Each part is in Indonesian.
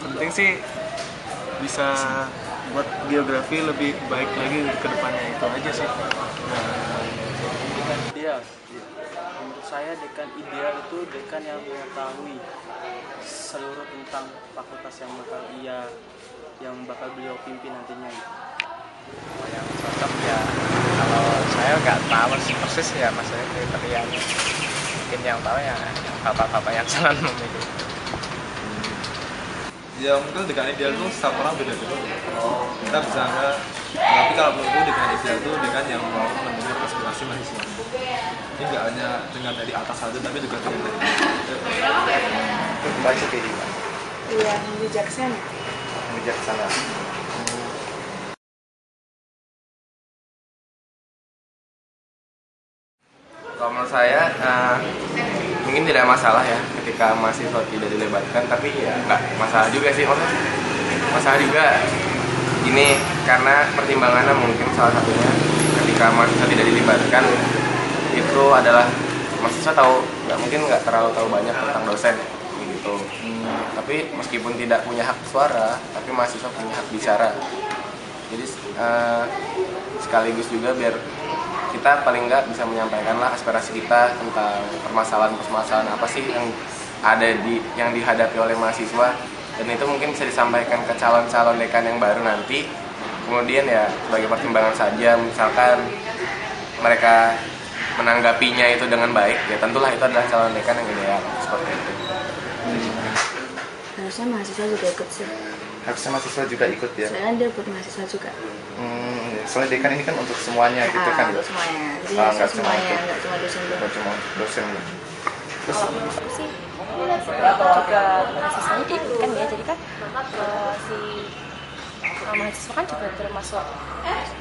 penting sih bisa buat geografi lebih baik lagi ke depannya, itu aja sih. Ideal. Menurut saya dekan ideal itu dekan yang mengetahui seluruh tentang fakultas yang bakal beliau pimpin nantinya. Yang cocok ya, kalau saya nggak tahu persis ya maksudnya kriterianya. Mungkin yang tahu ya bapak-bapak yang calon memilih. Ya mungkin dekan ideal itu setiap orang beda-beda. Kita bisa nggak, tapi kalau menurutku dekan ideal itu dekan yang mau mendengar aspirasi mahasiswa. Ini nggak hanya dengar dari atas saja, tapi juga dengar dari Baca kayak gimana? Iya, yang bijaksana. Bijaksana. Kalau menurut saya mungkin tidak masalah ya ketika mahasiswa tidak dilibatkan, tapi ya nggak masalah juga sih. Masalah juga ini karena pertimbangannya mungkin salah satunya ketika mahasiswa tidak dilibatkan itu adalah mahasiswa nggak terlalu tahu banyak tentang dosen gitu. Tapi meskipun tidak punya hak suara, tapi mahasiswa punya hak bicara. Jadi sekaligus juga biar kita paling nggak bisa menyampaikanlah aspirasi kita tentang permasalahan apa sih yang dihadapi oleh mahasiswa, dan itu mungkin bisa disampaikan ke calon-calon dekan yang baru nanti. Kemudian ya sebagai pertimbangan saja, misalkan mereka menanggapinya itu dengan baik, ya tentulah itu adalah calon dekan yang ideal seperti itu. Harusnya mahasiswa juga ikut sih. Harusnya mahasiswa juga ikut ya. Soalnya dia buat mahasiswa juga. Soalnya dekan ini kan untuk semuanya gitu kan. Untuk semuanya. Jadi nggak semuanya, nggak cuma dosen doang. Nggak cuma dosen. Terus kalau menurutku sih juga mahasiswanya diikutkan ya, jadi kan si mahasiswa kan juga termasuk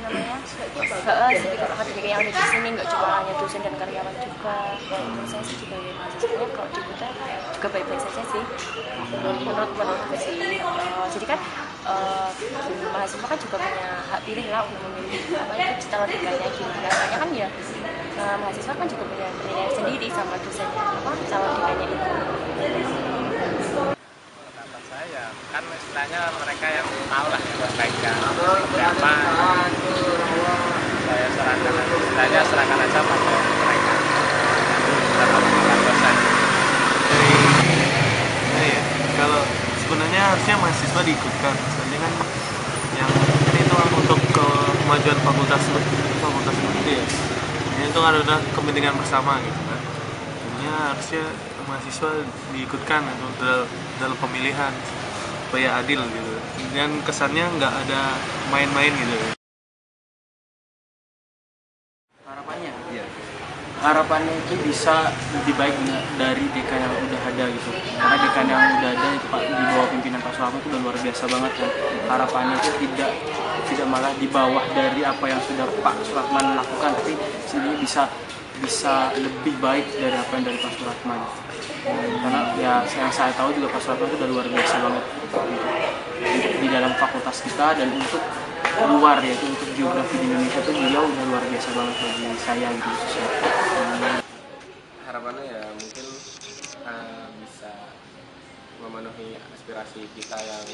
namanya speaker akademik yang ada di sini, nggak cuma hanya dosen dan karyawan juga. Saya sih juga ya, mahasiswanya kalau diikutkan juga baik-baik saja sih menurutku sih. Jadi kan mahasiswa kan juga punya hak pilih lah untuk memilih apa itu calon dekannya gimana. Makanya kan ya mahasiswa kan juga punya penilaian sendiri sama dosennya calon dekannya itu. saya kan istilahnya mereka yang tahu lah ya baiknya berapa, saya serahkan aja pada mereka sama dosen. Jadi ya, kalau sebenarnya harusnya mahasiswa diikutkan, soalnya kan yang itu kan untuk kemajuan fakultas seperti ya. Ini itu kan adalah kepentingan bersama gitu kan. Jadinya harusnya mahasiswa diikutkan itu dalam pemilihan supaya adil gitu, dan kesannya nggak ada main-main gitu. Harapannya itu bisa lebih baik dari dekan yang udah ada gitu, karena dekan yang udah ada itu Pak di bawah pimpinan Pak Suharto itu udah luar biasa banget kan. Harapannya itu tidak malah di bawah dari apa yang sudah Pak Suratman lakukan, tapi sebenarnya bisa lebih baik dari apa yang dari Pak Suratman. Karena ya yang saya tahu juga Pak Suratman itu udah luar biasa banget di dalam fakultas kita, dan untuk luar yaitu untuk geografi di Indonesia itu beliau udah luar biasa banget bagi saya gitu khususnya. Harapannya ya mungkin bisa memenuhi aspirasi kita yang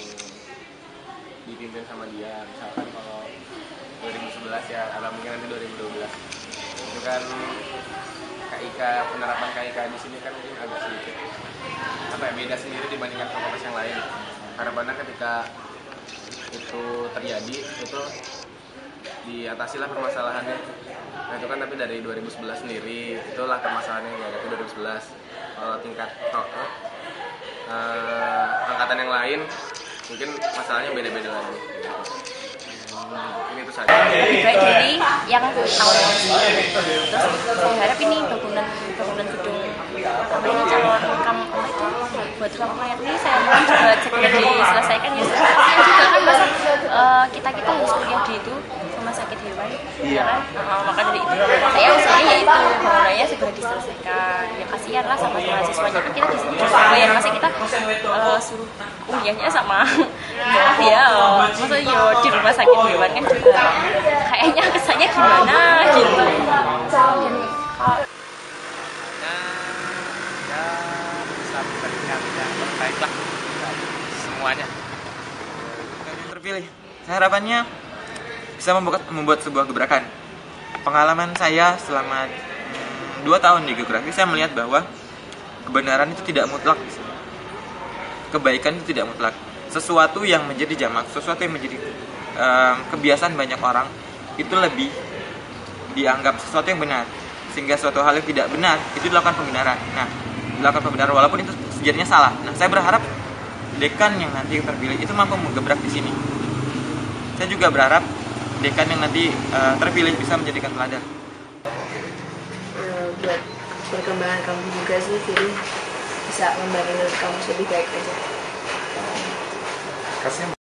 dipimpin sama dia. Misalkan kalau 2011 ya, atau mungkin nanti 2012 itu kan penerapan KIK di sini kan mungkin agak sedikit beda sendiri dibandingkan fakultas yang lain. Harapannya ketika itu terjadi itu diatasilah permasalahannya. Nah itu kan tapi dari 2011 sendiri itulah permasalahannya yang dihadapi 2011. Kalau tingkat angkatan yang lain mungkin masalahnya beda-beda lagi. Ini itu saja. Lebih baik dari yang tahun ini. Terus saya harap ini bangunan gedung apa ini calon buat ruang rakyat ini saya mohon juga segera diselesaikan ya. Kasihan juga kan masa kita harus kuliah di itu rumah sakit hewan, ya kan? Maka dari itu saya usulnya yaitu bangunannya segera diselesaikan. Ya kasihan lah sama mahasiswanya, kan kita di sini juga bayar, masa kita suruh kuliahnya sama ya masa yo di rumah sakit hewan kan juga kayaknya kesannya gimana gitu. bisa memberikan yang terbaik lah semuanya. Yang terpilih, saya harapannya bisa membuat sebuah gebrakan. Pengalaman saya selama 2 tahun di geografi, saya melihat bahwa kebenaran itu tidak mutlak, kebaikan itu tidak mutlak. Sesuatu yang menjadi jamak, sesuatu yang menjadi kebiasaan banyak orang itu lebih dianggap sesuatu yang benar, sehingga suatu hal yang tidak benar itu dilakukan pembenaran. Nah, dilakukan pembenaran walaupun itu sejatinya salah. Nah, saya berharap dekan yang nanti terpilih itu mampu menggebrak di sini. Saya juga berharap dekan yang nanti terpilih bisa menjadikan teladan. Buat perkembangan kamu juga sih, jadi bisa membangun kamu lebih baik aja. Kasih